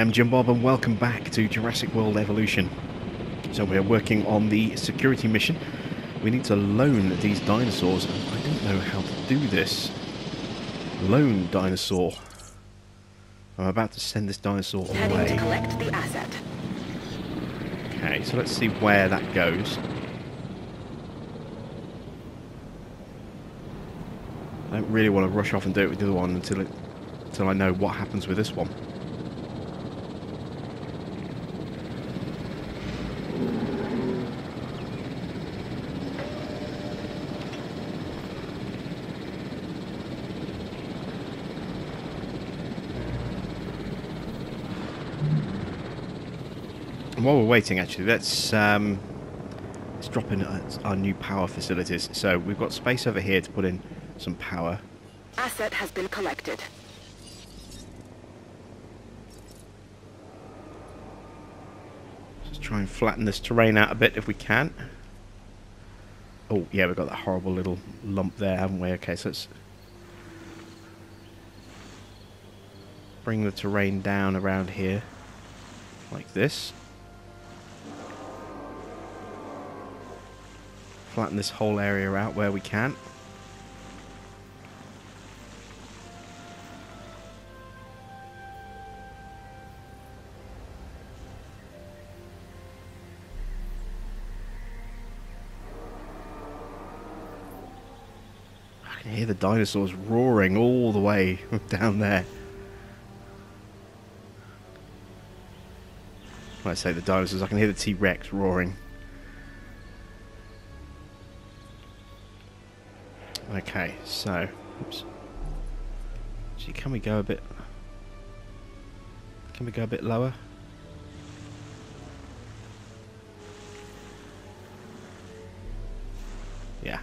am Jim Bob and welcome back to Jurassic World Evolution. So we're working on the security mission. We need to loan these dinosaurs. I don't know how to do this. Loan dinosaur. I'm about to send this dinosaur away. Heading to collect the asset. Okay, so let's see where that goes. I don't really want to rush off and do it with the other one until I know what happens with this one. And while we're waiting, actually, let's drop in our new power facilities. So we've got space over here to put in some power. Asset has been collected. Let's try and flatten this terrain out a bit if we can. Oh, yeah, we've got that horrible little lump there, haven't we? Okay, so let's bring the terrain down around here, like this. Flatten this whole area out where we can. I can hear the dinosaurs roaring all the way down there. When I say the dinosaurs, I can hear the T-Rex roaring. Okay, so, oops. Actually, can we go a bit lower? Yeah.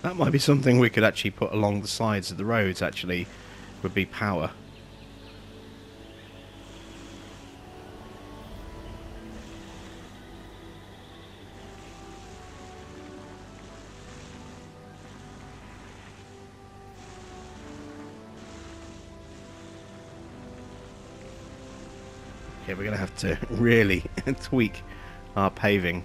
That might be something we could actually put along the sides of the roads, actually, would be power. Yeah, we're going to have to really tweak our paving.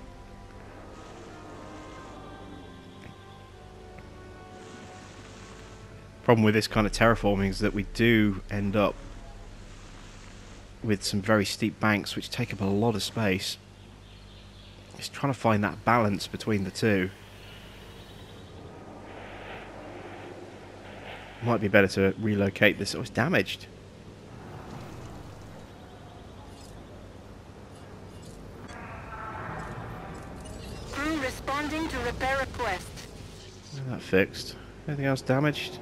Problem with this kind of terraforming is that we do end up with some very steep banks which take up a lot of space. Just trying to find that balance between the two. Might be better to relocate this. Oh, it's damaged. Responding to repair request. That fixed. Anything else damaged?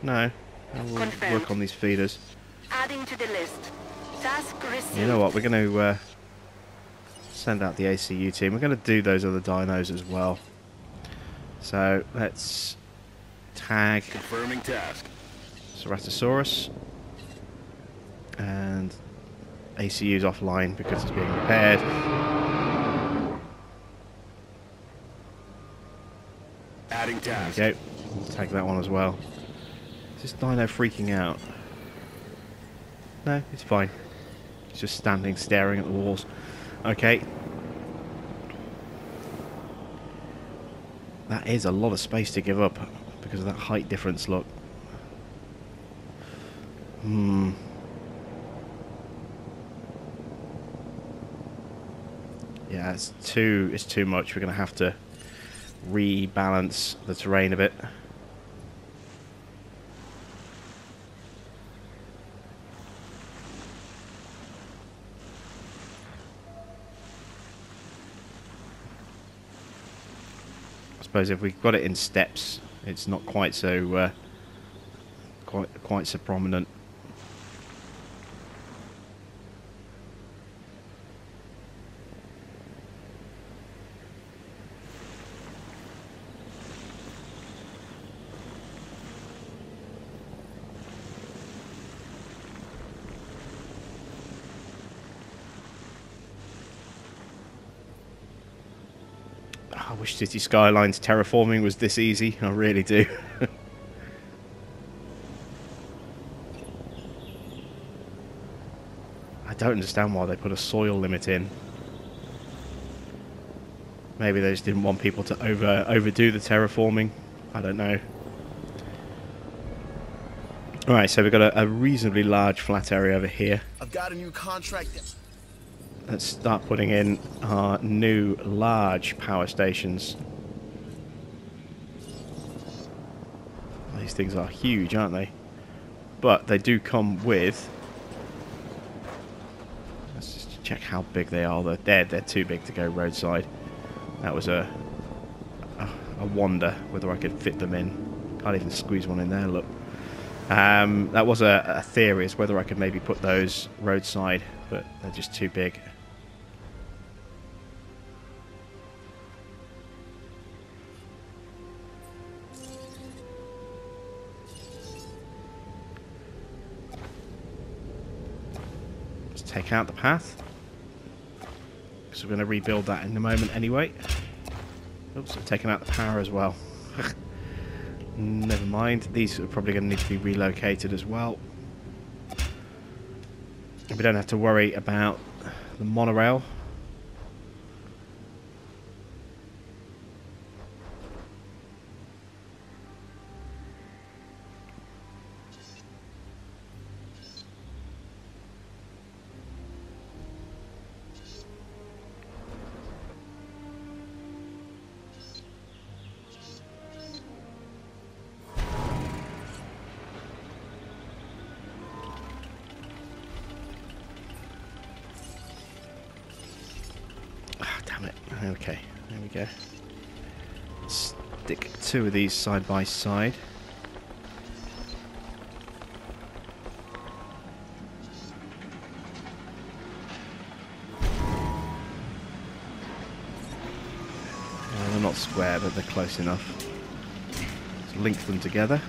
No. We'll work on these feeders. Adding to the list. Task received. You know what? We're going to send out the ACU team. We're going to do those other dinos as well. So let's tag. Confirming task. Ceratosaurus. And ACU's offline because it's being repaired. Adding task. There we go. We'll tag that one as well. Is this dino freaking out? No, it's fine. It's just standing staring at the walls. Okay. That is a lot of space to give up because of that height difference, look. Yeah, it's too much. We're going to have to rebalance the terrain a bit. I suppose if we've got it in steps, it's not quite so quite so prominent. wish City Skylines terraforming was this easy. I really do. I don't understand why they put a soil limit in. Maybe they just didn't want people to overdo the terraforming. I don't know. Alright, so we've got a reasonably large flat area over here. I've got a new contract. Let's start putting in our new large power stations. These things are huge, aren't they? But they do come with... Let's just check how big they are. They're too big to go roadside. That was a wonder whether I could fit them in. Can't even squeeze one in there, look. That was a theory, as whether I could maybe put those roadside, but they're just too big. Let's take out the path, because we're going to rebuild that in a moment anyway. Oops, I've taken out the power as well. Never mind, these are probably going to need to be relocated as well. We don't have to worry about the monorail. Okay, there we go. Stick two of these side by side. They're not square, but they're close enough. Let's link them together.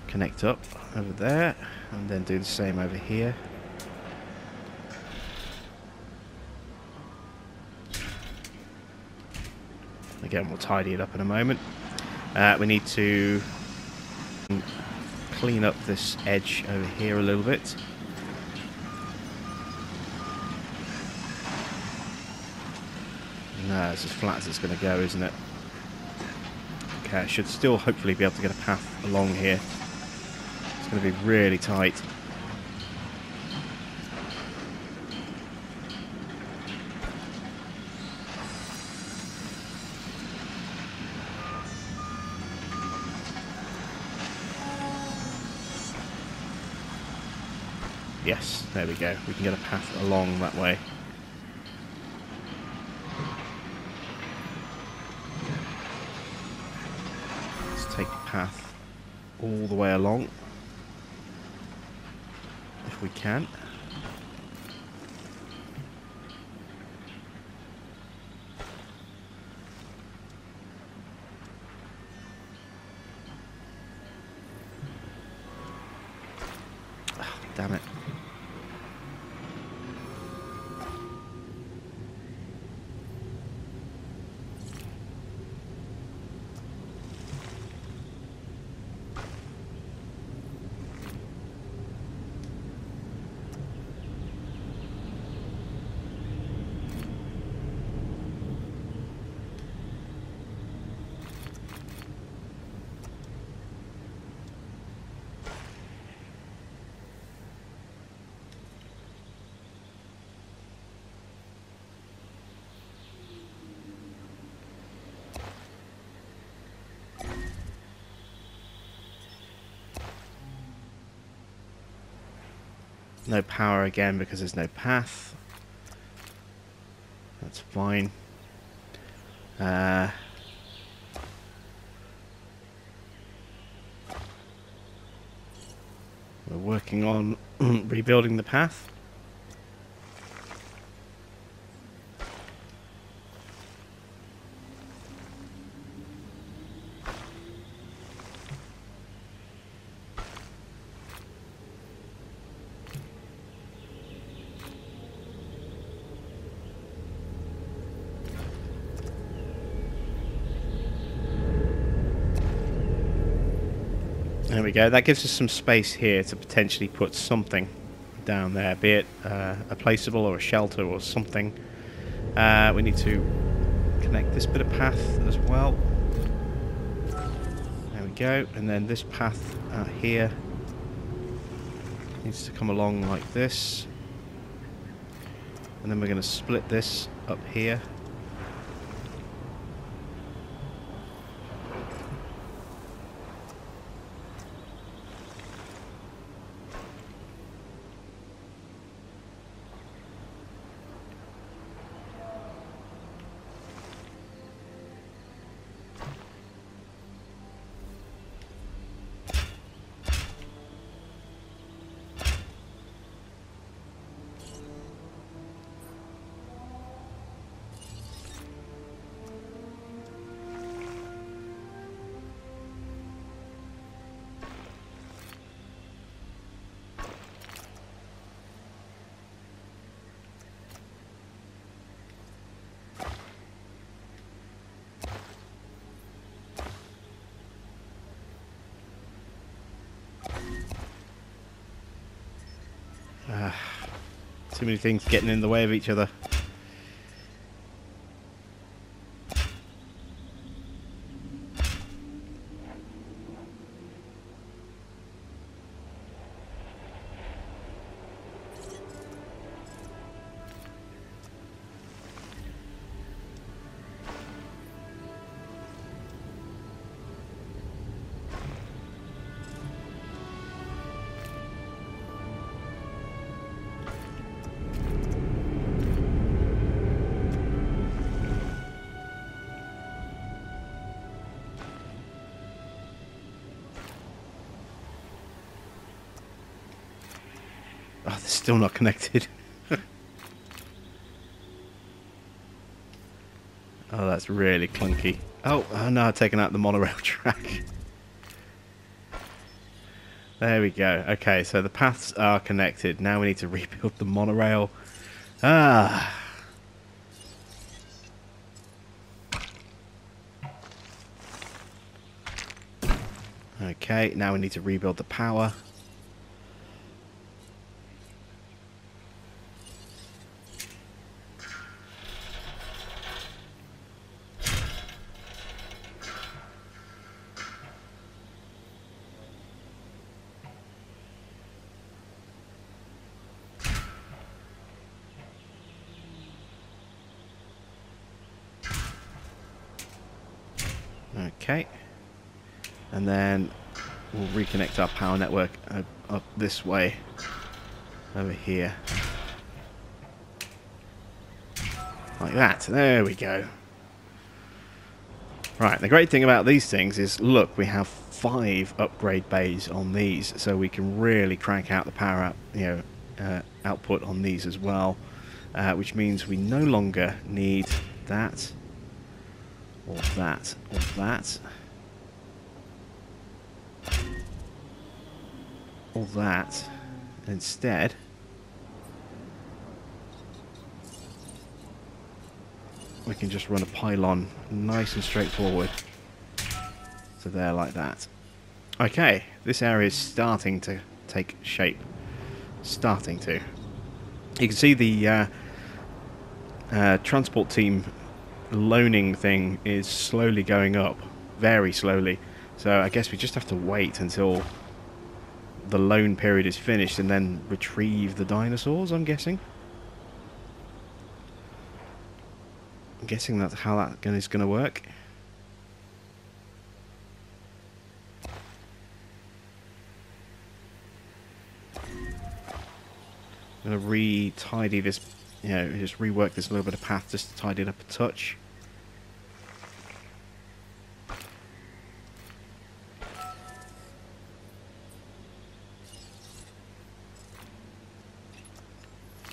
Connect up over there, and then do the same over here. Again, we'll tidy it up in a moment. We need to clean up this edge over here a little bit. No, it's as flat as it's going to go, isn't it? Okay, I should still hopefully be able to get a path along here. It's going to be really tight. Yes, there we go. We can get a path along that way. Let's take the path all the way along, if we can. Oh, damn it. No power again because there's no path. That's fine. We're working on rebuilding the path. There we go. That gives us some space here to potentially put something down there, be it a placeable or a shelter or something. We need to connect this bit of path as well. There we go. And then this path out here needs to come along like this. And then we're going to split this up here. Too many things getting in the way of each other. Oh, they're still not connected. Oh, that's really clunky. Oh, no, I've taken out the monorail track. There we go. Okay, so the paths are connected. Now we need to rebuild the monorail. Ah. Okay, now we need to rebuild the power. Okay, and then we'll reconnect our power network up this way, over here, like that. There we go. Right, the great thing about these things is, look, we have 5 upgrade bays on these, so we can really crank out the power out, output on these as well, which means we no longer need that. Or that, or that, or that. Instead, we can just run a pylon nice and straightforward to there like that. Okay, this area is starting to take shape. Starting to. You can see the transport team loaning thing is slowly going up, very slowly. So I guess we just have to wait until the loan period is finished and then retrieve the dinosaurs, I'm guessing. I'm guessing that's how that is going to work. I'm going to re-tidy this, just rework this little bit of path just to tidy it up a touch.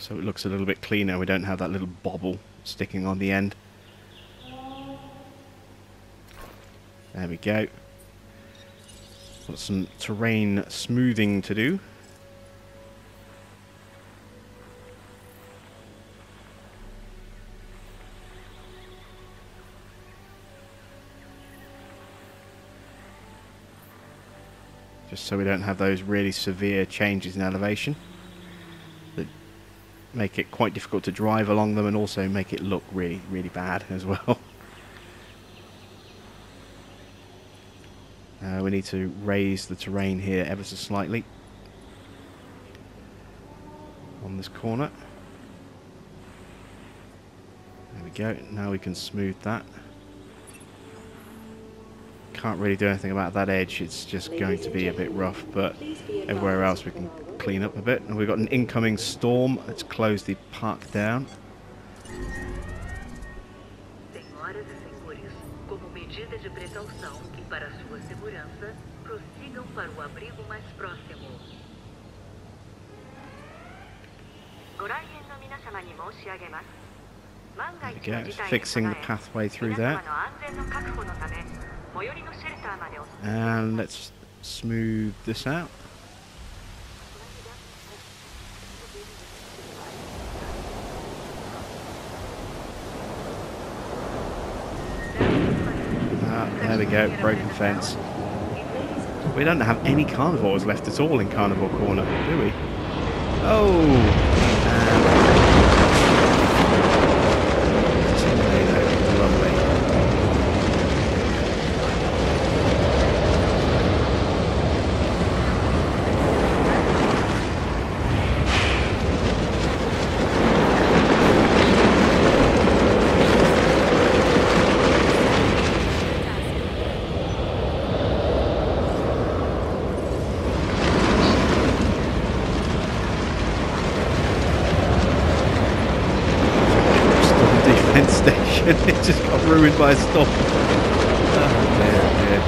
so it looks a little bit cleaner. We don't have that little bobble sticking on the end. There we go. Got some terrain smoothing to do. Just so we don't have those really severe changes in elevation that make it quite difficult to drive along them and also make it look really, really bad as well. We need to raise the terrain here ever so slightly on this corner. There we go. Now we can smooth that. Can't really do anything about that edge. It's just going to be a bit rough, but everywhere else we can clean up a bit. And we've got an incoming storm. Let's close the park down. There we go. It's fixing the pathway through there. And let's smooth this out. There we go, broken fence. We don't have any carnivores left at all in Carnivore Corner, do we? Oh! It just got ruined by a storm. Oh dear.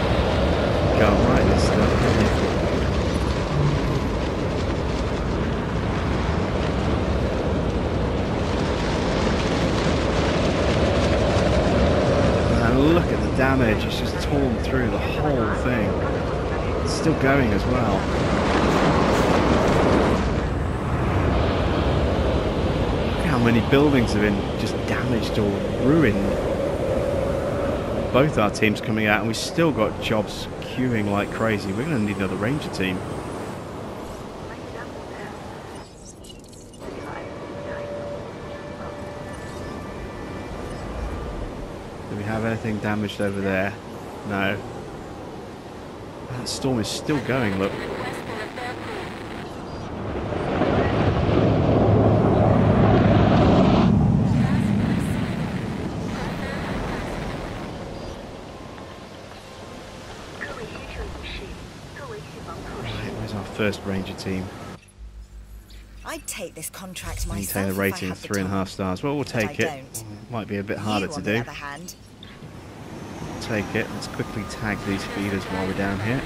Can't write this stuff, can you? And look at the damage. It's just torn through the whole thing. It's still going as well. How many buildings have been just damaged or ruined. Both our teams coming out and we've still got jobs queuing like crazy. We're going to need another ranger team. Do we have anything damaged over there? No. That storm is still going, look. First ranger team. I'd take this contract myself. Maintain the rating of 3.5 stars. Well, we'll take it. Might be a bit harder to do. Take it. Let's quickly tag these feeders while we're down here.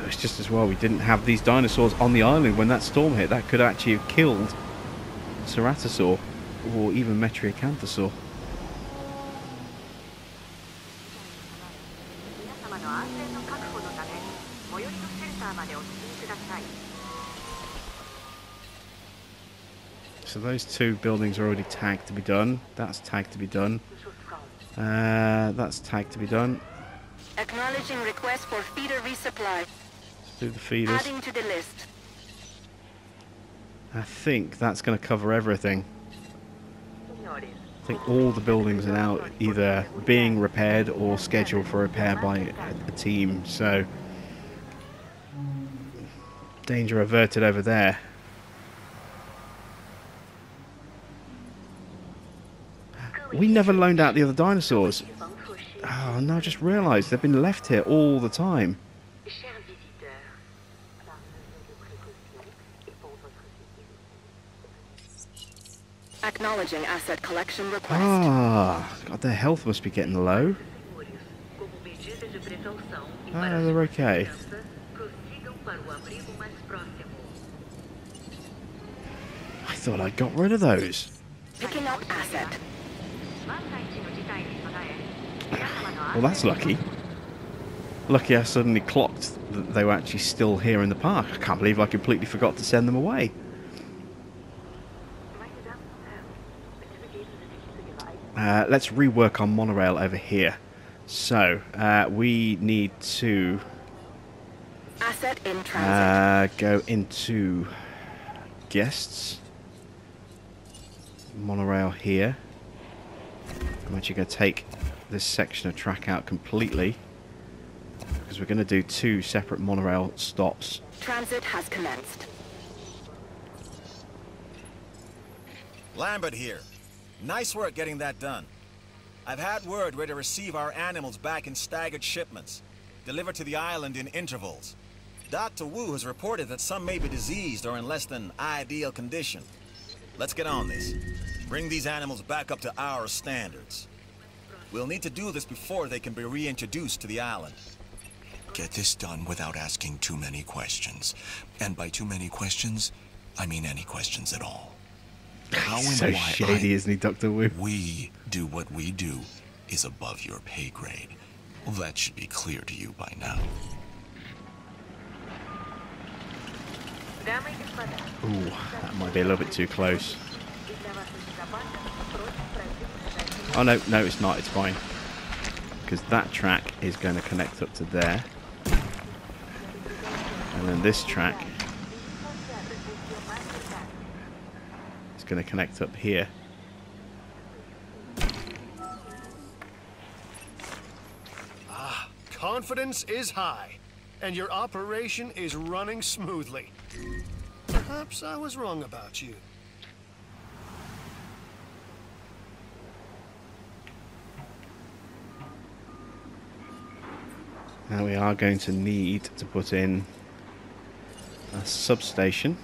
It's just as well we didn't have these dinosaurs on the island when that storm hit. That could actually have killed Ceratosaur or even Metriacanthosaur. So those two buildings are already tagged to be done. That's tagged to be done. That's tagged to be done. Acknowledging request for feeder resupply. Let's do the feeders. Adding to the list. I think that's going to cover everything. I think all the buildings are now either being repaired or scheduled for repair by a team. So danger averted over there. We never loaned out the other dinosaurs. Oh, no, I just realised they've been left here all the time. Acknowledging asset collection request. Ah, God, their health must be getting low. Oh, they're okay. I thought I got rid of those. Picking up asset. Well, that's lucky. Lucky I suddenly clocked that they were actually still here in the park. I can't believe I completely forgot to send them away. Let's rework our monorail over here. So, we need to Asset in transit. go into guests. Monorail here. I'm actually going to take this section of track out completely, because we're going to do 2 separate monorail stops. Transit has commenced. Lambert here. Nice work getting that done. I've had word where to receive our animals back in staggered shipments, delivered to the island in intervals. Dr. Wu has reported that some may be diseased or in less than ideal condition. Let's get on this. Bring these animals back up to our standards. We'll need to do this before they can be reintroduced to the island. Get this done without asking too many questions. And by too many questions, I mean any questions at all. How and So why shady, isn't he, Dr. Wu? we do what we do is above your pay grade. Well, that should be clear to you by now. Ooh, that might be a little bit too close. Oh no, no it's not, it's fine. Because that track is going to connect up to there. And then this track is going to connect up here. Confidence is high, and your operation is running smoothly. Perhaps I was wrong about you. Now we are going to need to put in a substation.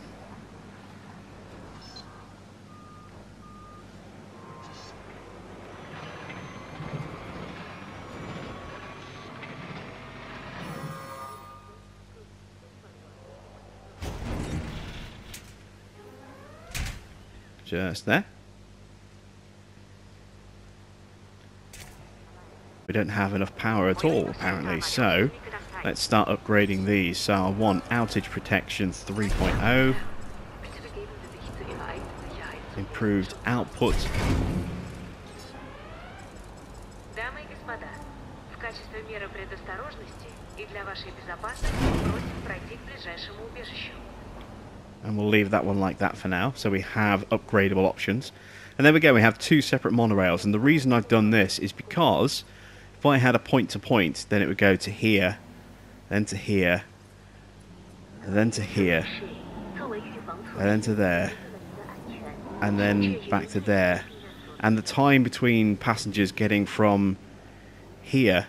Just there. We don't have enough power at all, apparently, so let's start upgrading these. So I want outage protection 3.0, improved output, and we'll leave that one like that for now. So we have upgradable options. And there we go, we have 2 separate monorails. And the reason I've done this is because if I had a point-to-point, then it would go to here, then to here, and then to here, and then to there, and then back to there. And the time between passengers getting from here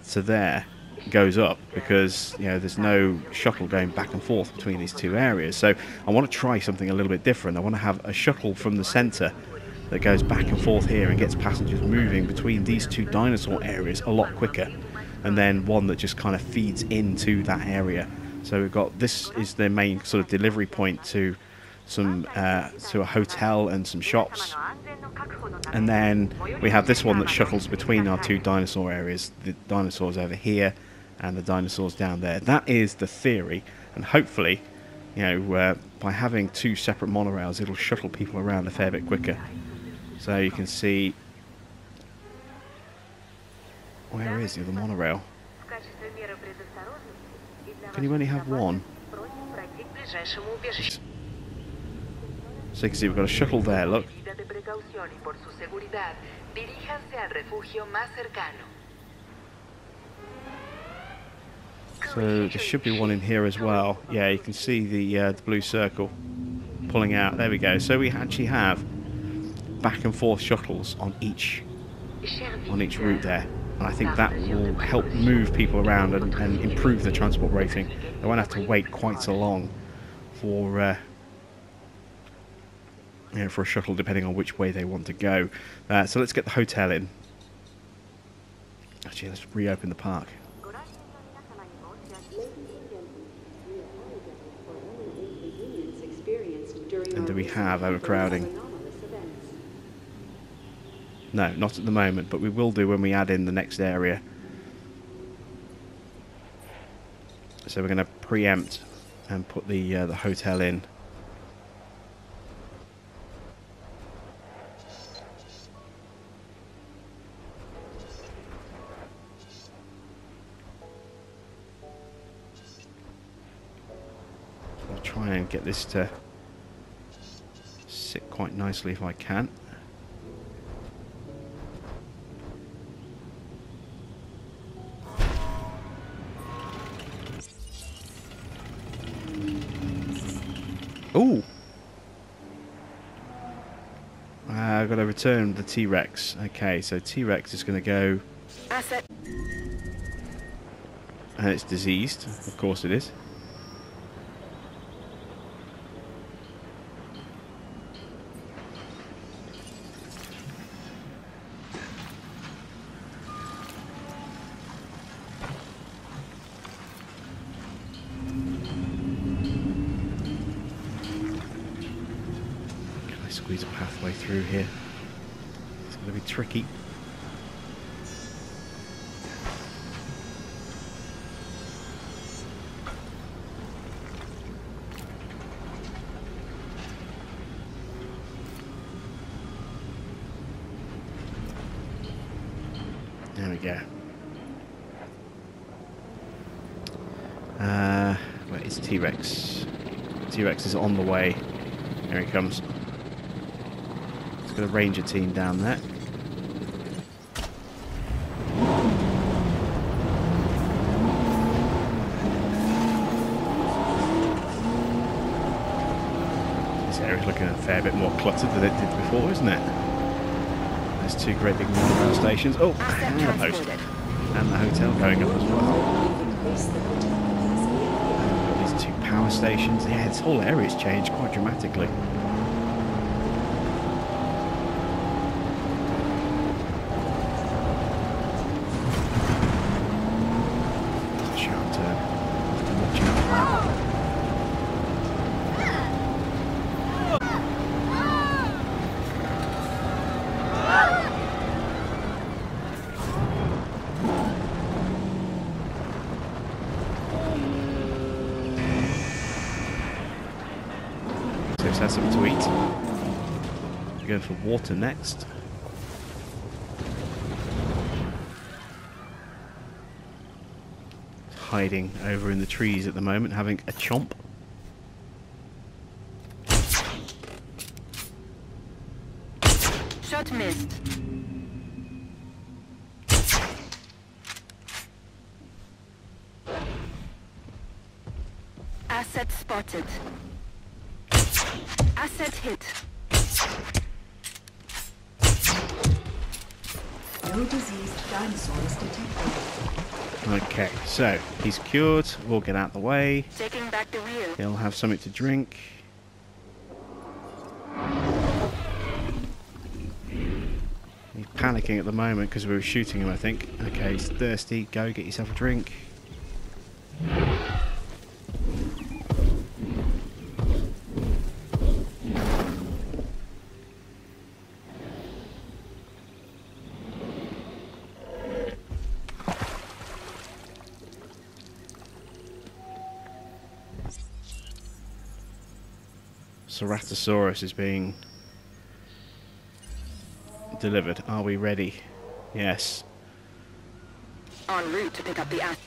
to there goes up because, you know, there's no shuttle going back and forth between these 2 areas. So I want to try something a little bit different. I want to have a shuttle from the centre that goes back and forth here and gets passengers moving between these 2 dinosaur areas a lot quicker, and then one that just kind of feeds into that area. So we've got, this is the main sort of delivery point to some to a hotel and some shops, and then we have this one that shuttles between our 2 dinosaur areas, the dinosaurs over here and the dinosaurs down there. That is the theory, and hopefully, you know, by having 2 separate monorails, it'll shuttle people around a fair bit quicker. So you can see, where is the other monorail? Can you only have one? So you can see we've got a shuttle there, look. So there should be one in here as well. Yeah, you can see the blue circle pulling out. There we go. So we actually have back and forth shuttles on each route there. And I think that will help move people around and improve the transport rating. They won't have to wait quite so long for you know, for a shuttle, depending on which way they want to go. So let's get the hotel in. Actually, let's reopen the park. do we have overcrowding? No, not at the moment, but we will do when we add in the next area. So we're going to preempt and put the hotel in. I'll try and get this to sit quite nicely if I can. Ooh! I've got to return the T-Rex. Okay, so T-Rex is going to go... Asset. And it's diseased. Of course it is. Squeeze a pathway through here. It's going to be tricky. There we go. Where is T-Rex? T-Rex is on the way. Here he comes. Got a ranger team down there. This area's looking a fair bit more cluttered than it did before, isn't it? There's two great big monorail stations. Oh, and the post. And the hotel going up as well. And we've got these two power stations. Yeah, this whole area's changed quite dramatically. Let's have something to eat. We're going for water next. Hiding over in the trees at the moment, having a chomp. Shot missed. Asset spotted. Asset hit. No diseased dinosaurs detected. Okay, so he's cured. We'll get out the way. Taking back the wheel. He'll have something to drink. He's panicking at the moment because we were shooting him, I think. Okay, he's thirsty. Go get yourself a drink. Ceratosaurus is being delivered. Are we ready? Yes. En route to pick up the asset.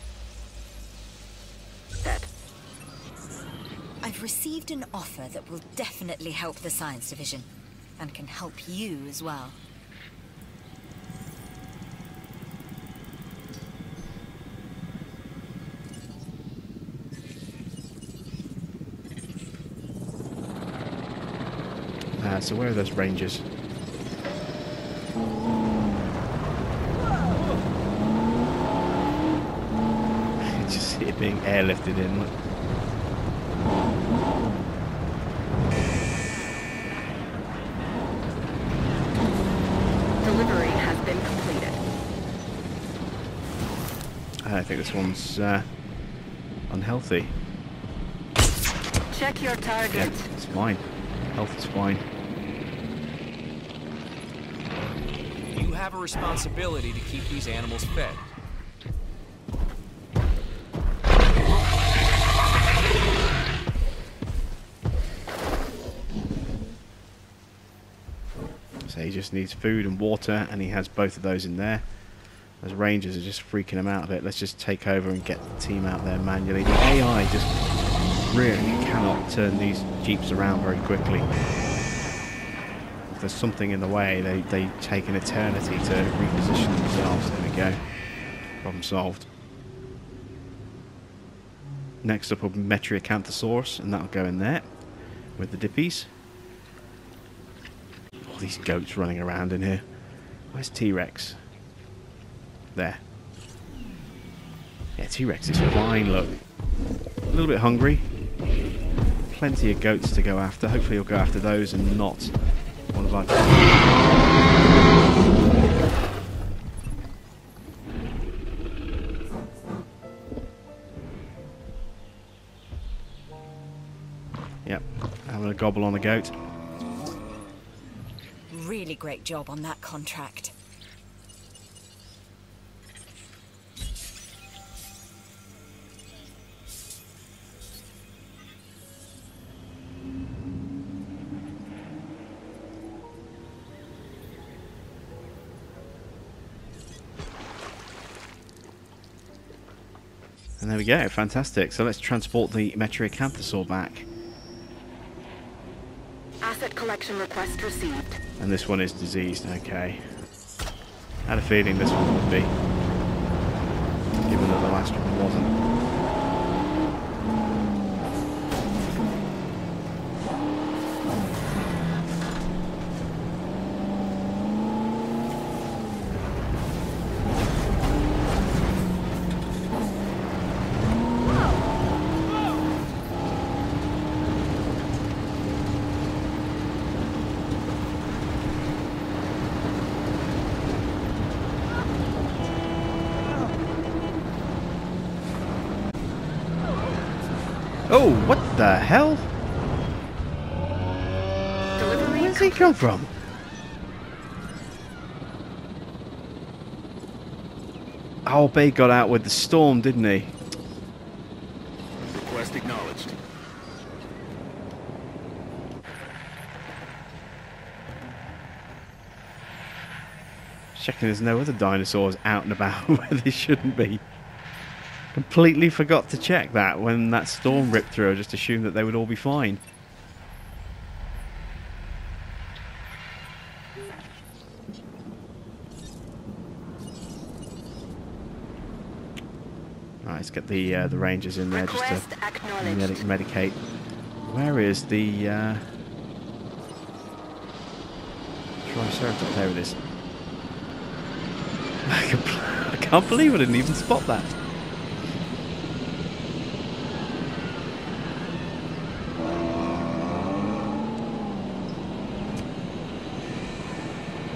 I've received an offer that will definitely help the science division, and can help you as well. So where are those rangers? Just see it being airlifted in. Look. Delivery has been completed. I think this one's unhealthy. Check your target. Yeah, it's fine. Health is fine. You have a responsibility to keep these animals fed. So he just needs food and water, and he has both of those in there. Those rangers are just freaking him out a bit. Let's just take over and get the team out there manually. The AI just really cannot turn these jeeps around very quickly. If there's something in the way, they take an eternity to reposition themselves. There we go. Problem solved. Next up will be Metriacanthosaurus, and that'll go in there with the dippies. All these goats running around in here. Where's T-Rex? There. Yeah, T-Rex is fine, look. A little bit hungry. Plenty of goats to go after. Hopefully he'll go after those and not one of our... Yep, having a gobble on the goat. Really great job on that contract. And there we go, fantastic. So let's transport the Metriacanthosaur back. Asset collection request received. And this one is diseased, okay. I had a feeling this one would be, given that the last one wasn't. Oh, what the hell? Where's he come from? Oh, Bay got out with the storm, didn't he? Request acknowledged. Checking there's no other dinosaurs out and about where they shouldn't be. Completely forgot to check that when that storm ripped through. I just assumed that they would all be fine. Right, let's get the rangers in there just to medicate. Where is the Triceratops? There it is. I can't believe I didn't even spot that.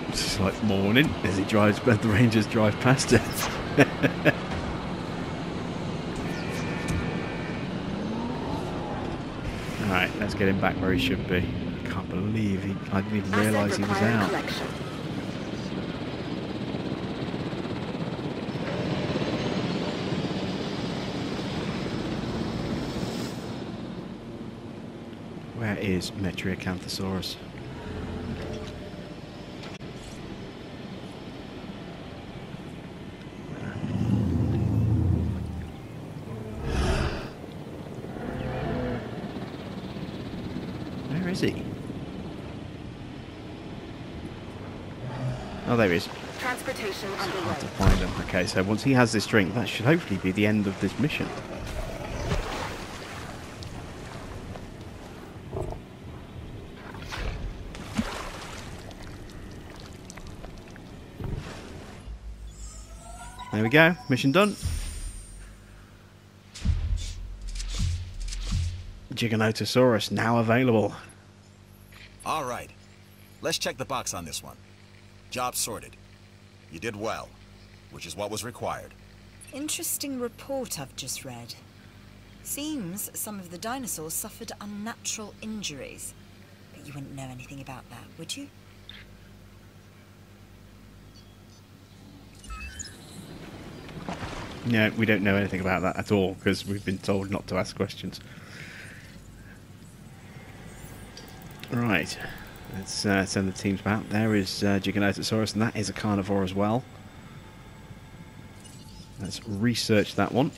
It's like morning as he drives, but the rangers drive past it. Alright, let's get him back where he should be. I can't believe I didn't even realise he was out. Where is Metriacanthosaurus? Where is he? Oh, there he is. Transportation It's underway. hard to find him. Okay, so once he has this drink, that should hopefully be the end of this mission. There we go, mission done. Giganotosaurus now available. All right. Let's check the box on this one. Job sorted. You did well, which is what was required. Interesting report I've just read. Seems some of the dinosaurs suffered unnatural injuries. You wouldn't know anything about that, would you? No, we don't know anything about that at all, because we've been told not to ask questions. Right, let's send the teams back. There is Giganotosaurus, and that is a carnivore as well. Let's research that one.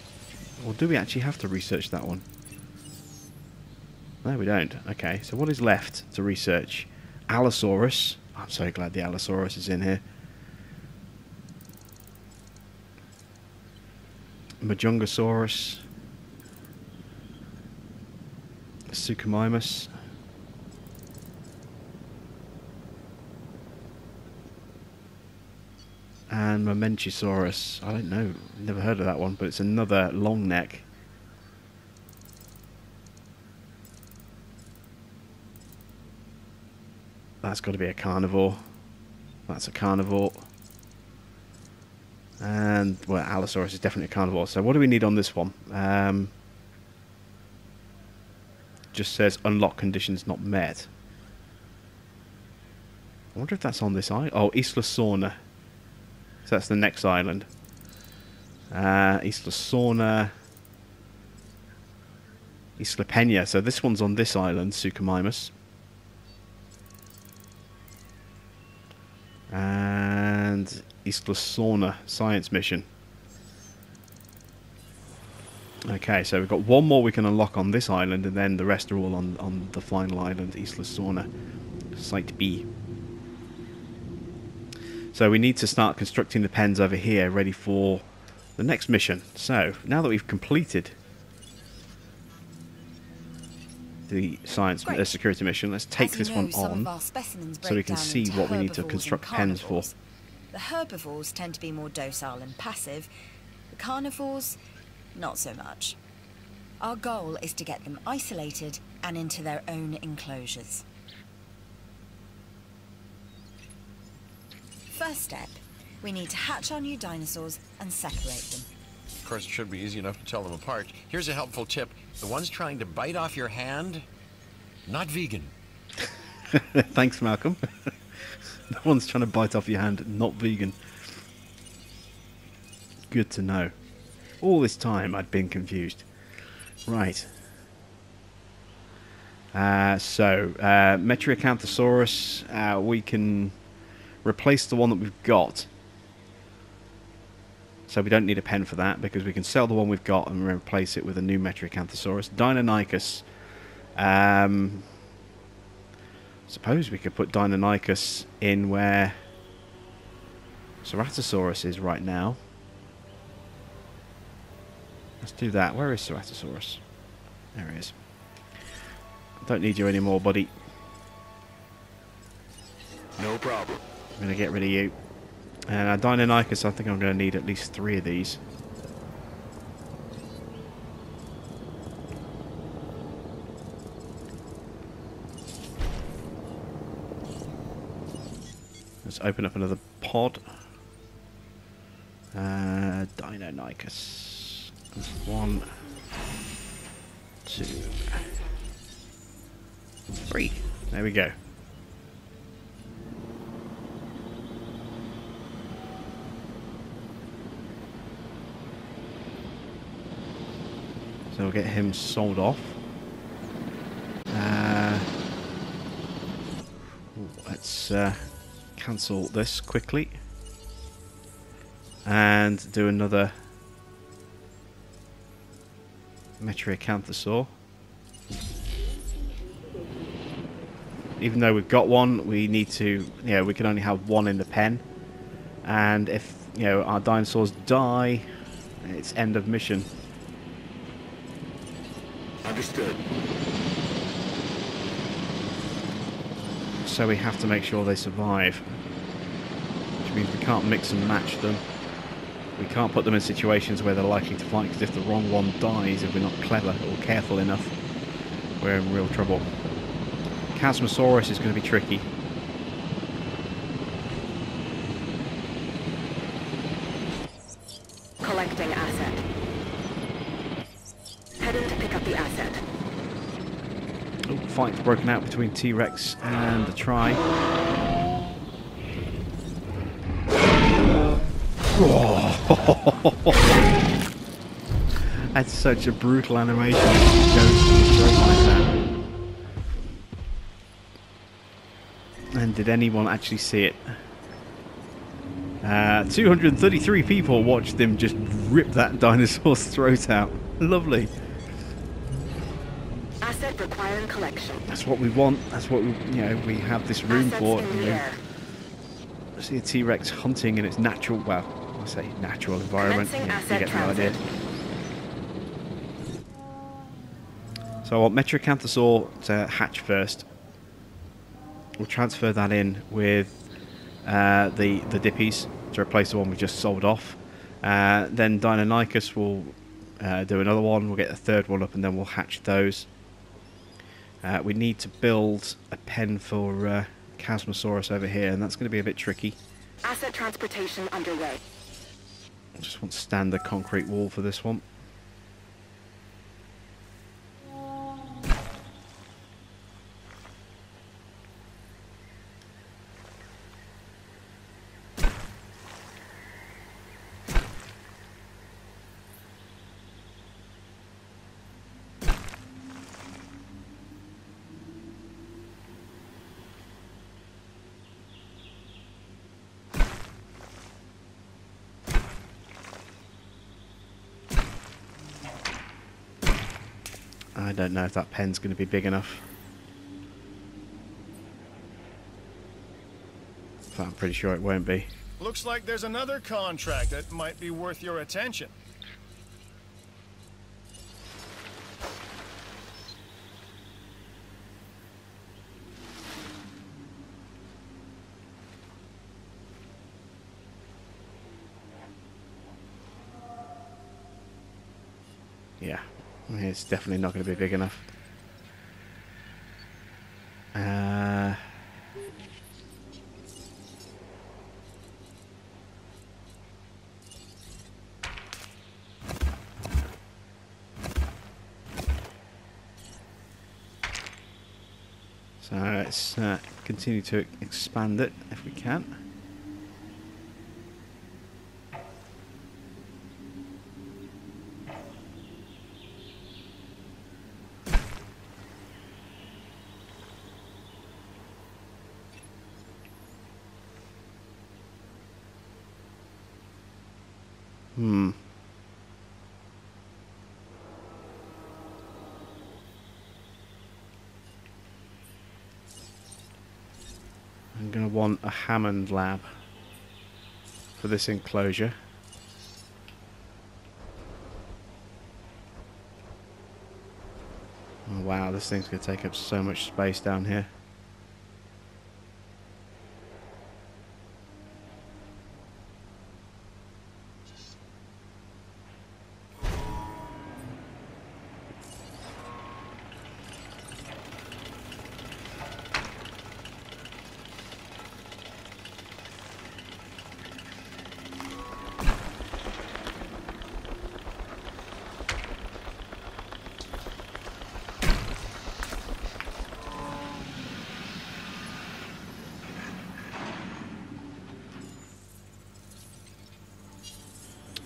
Or do we actually have to research that one? No, we don't. Okay, so what is left to research? Allosaurus. I'm so glad the Allosaurus is in here. Majungasaurus. Suchomimus. And Mamenchisaurus. I don't know. Never heard of that one, but it's another long neck. That's got to be a carnivore. That's a carnivore. And, well, Allosaurus is definitely a carnivore. So what do we need on this one? Just says unlock conditions not met. I wonder if that's on this island. Oh, Isla Sorna. So that's the next island. Isla Sorna. Isla Peña. So this one's on this island, Suchomimus. And Isla Sorna science mission. Okay, so we've got one more we can unlock on this island, and then the rest are all on the final island, Isla Sorna, Site B. So we need to start constructing the pens over here, ready for the next mission. So, now that we've completed the science security mission, let's take this one on so we can see what we need to construct pens for. The herbivores tend to be more docile and passive. The carnivores, not so much. Our goal is to get them isolated and into their own enclosures. First step, we need to hatch our new dinosaurs and separate them. Of course, it should be easy enough to tell them apart. Here's a helpful tip. The ones trying to bite off your hand, not vegan. Thanks, Malcolm. The ones trying to bite off your hand, not vegan. Good to know. All this time I'd been confused. Right. Metriacanthosaurus, we can replace the one that we've got. So we don't need a pen for that, because we can sell the one we've got and replace it with a new Metriacanthosaurus. Deinonychus. Suppose we could put Deinonychus in where Ceratosaurus is right now. Let's do that. Where is Ceratosaurus? There he is. Don't need you anymore, buddy. No problem. I'm going to get rid of you. And Deinonychus, I think I'm going to need at least 3 of these. Let's open up another pod. Deinonychus. 1, 2, 3. There we go. So we'll get him sold off. Let's cancel this quickly and do another Metriacanthosaur. Even though we've got one, we need to, we can only have one in the pen, and if our dinosaurs die, it's end of mission. Understood. So we have to make sure they survive, which means we can't mix and match them. We can't put them in situations where they're likely to fight, because if the wrong one dies, if we're not clever or careful enough, we're in real trouble. Chasmosaurus is going to be tricky. Collecting asset. Heading to pick up the asset. Oh, fight's broken out between T-Rex and the Tri. That's such a brutal animation. It goes to the throat like that. And did anyone actually see it? 233 people watched him just rip that dinosaur's throat out. Lovely. Asset requiring collection. That's what we want. That's what we have this room Assets for. in the air. See a T-Rex hunting in its natural, well, I say natural environment. Commencing You asset get the transit. idea. So I want Metrocanthosaur to hatch first. We'll transfer that in with the Dippies to replace the one we just sold off. Then Deinonychus will do another one. We'll get the third one up and then we'll hatch those. We need to build a pen for Chasmosaurus over here, and that's going to be a bit tricky. Asset transportation underway. I just want standard concrete wall for this one. I don't know if that pen's going to be big enough. But I'm pretty sure it won't be. Looks like there's another contract that might be worth your attention. Yeah, it's definitely not going to be big enough. So let's continue to expand it if we can. I'm going to want a Hammond lab for this enclosure. Oh wow, this thing's going to take up so much space down here.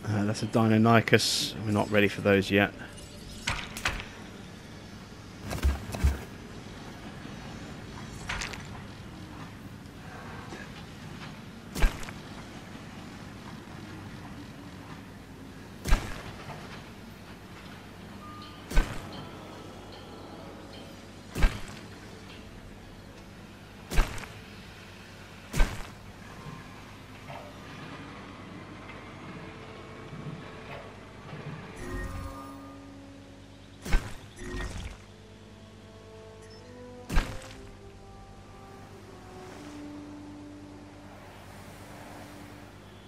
That's a Deinonychus. We're not ready for those yet.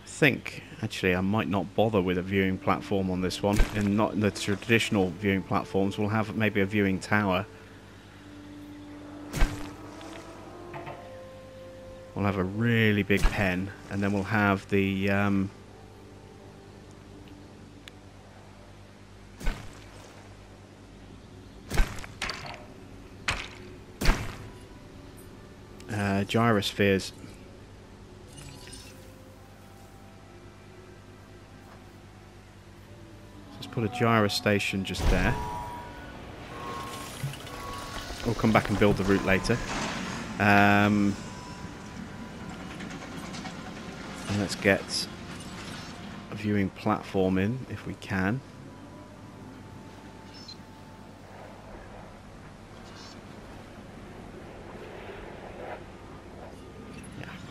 Think actually I might not bother with a viewing platform on this one, and not in the traditional viewing platforms. We'll have maybe a viewing tower. We'll have a really big pen, and then we'll have the gyrospheres. Let's put a gyro station just there. We'll come back and build the route later. And let's get a viewing platform in if we can.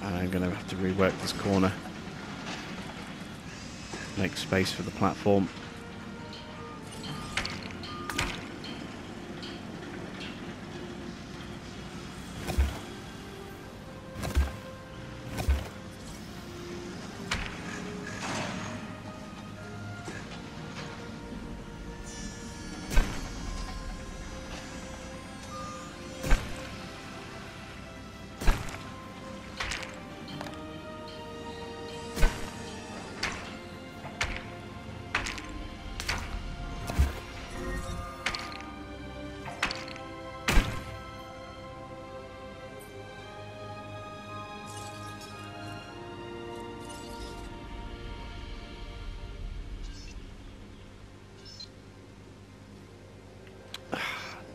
I'm going to have to rework this corner. Make space for the platform.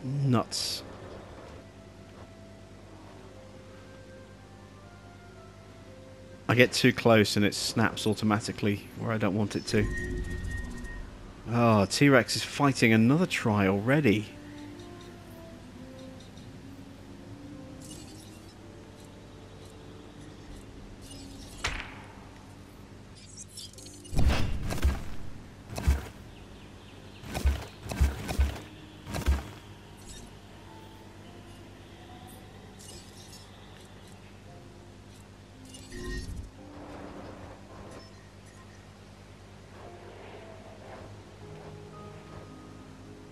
Nuts. I get too close and it snaps automatically where I don't want it to. Oh, T-Rex is fighting another try already.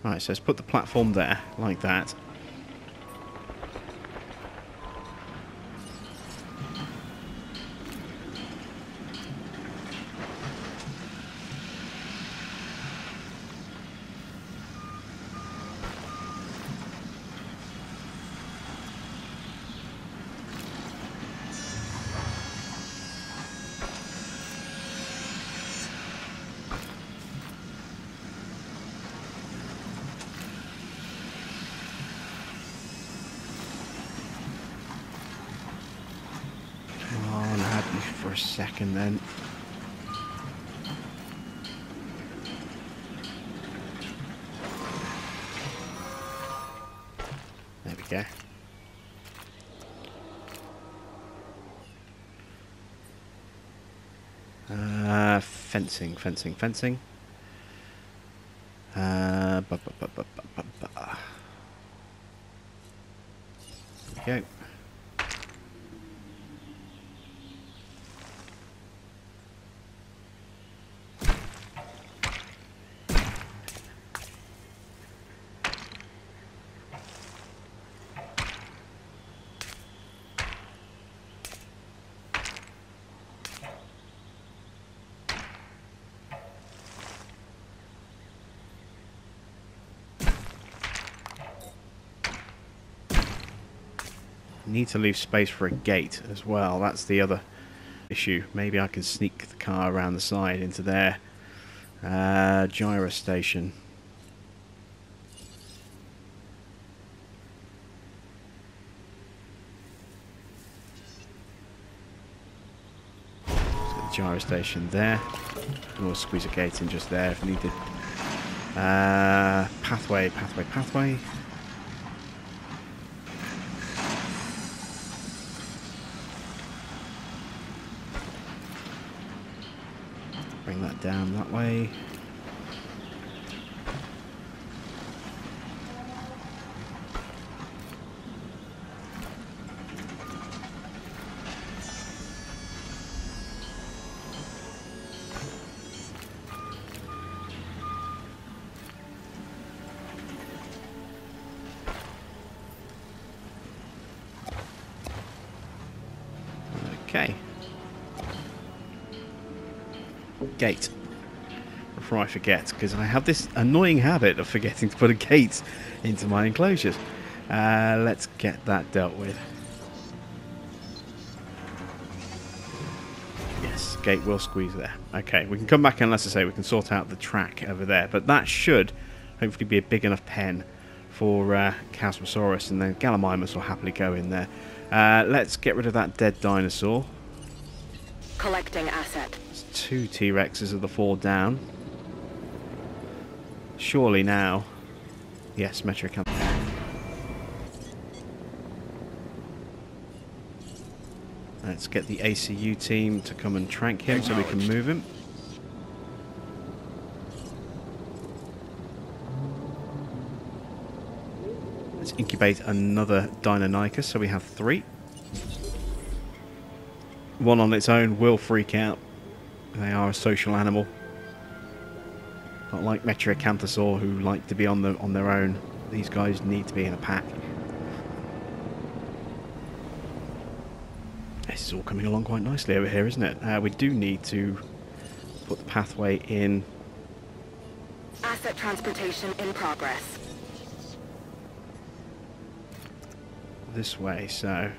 Right, so let's put the platform there, like that. For a second then. There we go. Fencing. There we go. Need to leave space for a gate as well. That's the other issue. Maybe I can sneak the car around the side into there. Gyro station. Let's get the gyro station there. And we'll squeeze a gate in just there if needed. Pathway. Bring that down that way. Okay. Gate. Before I forget, because I have this annoying habit of forgetting to put a gate into my enclosures. Let's get that dealt with. gate will squeeze there. Okay, we can come back and, as I say, we can sort out the track over there. But that should hopefully be a big enough pen for Chasmosaurus, and then Gallimimus will happily go in there. Let's get rid of that dead dinosaur. Collecting asset. There's 2 T-Rexes of the 4 down. Surely now... Yes, Metriacanthosaurus. Let's get the ACU team to come and trank him so we can move him. Let's incubate another Deinonychus, so we have 3. One on its own will freak out. They are a social animal. Not like Metriacanthosaur, who like to be on their own. These guys need to be in a pack. This is all coming along quite nicely over here, isn't it? We do need to put the pathway in. Asset transportation in progress. This way, so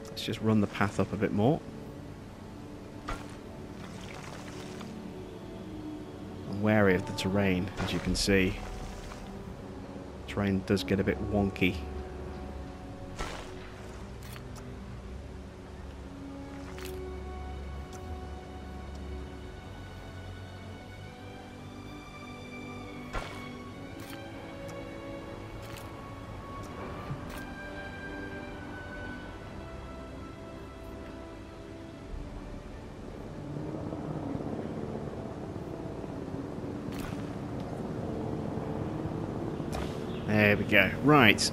let's just run the path up a bit more. I'm wary of the terrain, as you can see. Terrain does get a bit wonky. There we go. Right.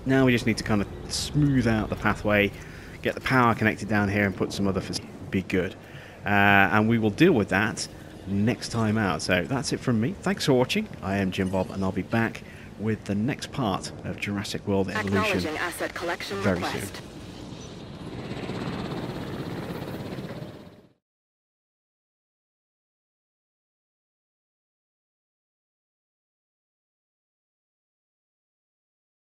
Now we just need to kind of smooth out the pathway, get the power connected down here and put some other be good. And we will deal with that next time out. So that's it from me. Thanks for watching. I am Jim Bob, and I'll be back with the next part of Jurassic World Evolution Acknowledging asset collection very request. soon.